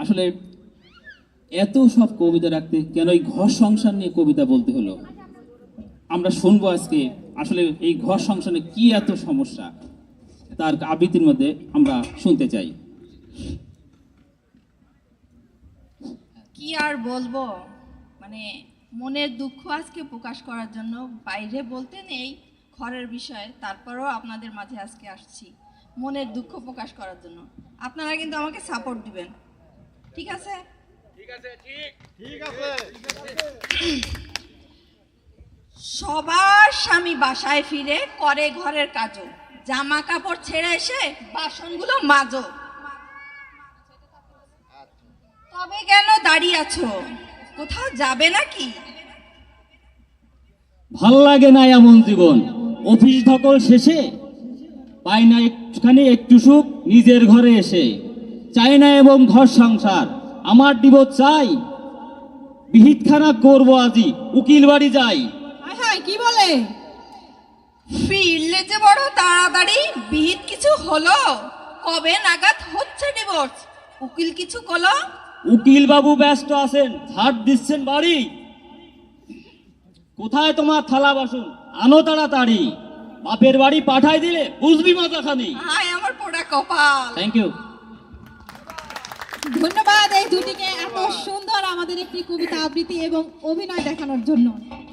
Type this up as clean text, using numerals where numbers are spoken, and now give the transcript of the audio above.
আসলে এত সব কবিতা রাখতে কেন এই ঘর সংসার নিয়ে কবিতা বলতে হলো? আমরা শুনবো আজকে আসলে এই ঘর সংসারে কি এত সমস্যা, তার আবৃত্তির মধ্যে আমরা শুনতে চাই। কি আর বলবো, মানে মনের দুঃখ আজকে প্রকাশ করার জন্য বাইরে বলতে নেই ঘরের বিষয়ে, তারপরেও আপনাদের মাঝে আজকে আসছি মনের দুঃখ প্রকাশ করার জন্য। আপনারা কিন্তু আমাকে সাপোর্ট দিবেন, ঠিক আছে? সবার স্বামী বাসায় ফিরে করে ঘরের কাজও, জামা কাপড় ছেড়ে এসে বাসনগুলো মাজো। তবে কেন দাঁড়িয়ে আছো, কোথাও যাবে নাকি? ভাল লাগে না এমন জীবন, অফিস ধকল শেষে পাই না একটুখানি একটু সুখ নিজের ঘরে এসে। চাই না এবং ঘর সংসার আমার দিব চাই, বিহিতখানা করবো আজি উকিল বাড়ি যাই। হ্যাঁ, কি বলে? ফিরলে যে বড় তাড়াতাড়ি, বিহিত কিছু হলো? কবে নাগাদ হচ্ছে ডিভোর্স? উকিল কিছু কলো? উকিল বাবু ব্যস্ত আছেন, ঝাড় দিচ্ছেন বাড়ি। কোথায় তোমার থালা বাসন, আনো তাড়াতাড়ি। বাপের বাড়ি পাঠাই দিলে বুঝবি মজাখানি। হায় আমার পোড়া কপাল। Thank you. ধন্যবাদ এই দুটিকে এত সুন্দর আমাদের একটি কবিতা আবৃত্তি এবং অভিনয় দেখানোর জন্য।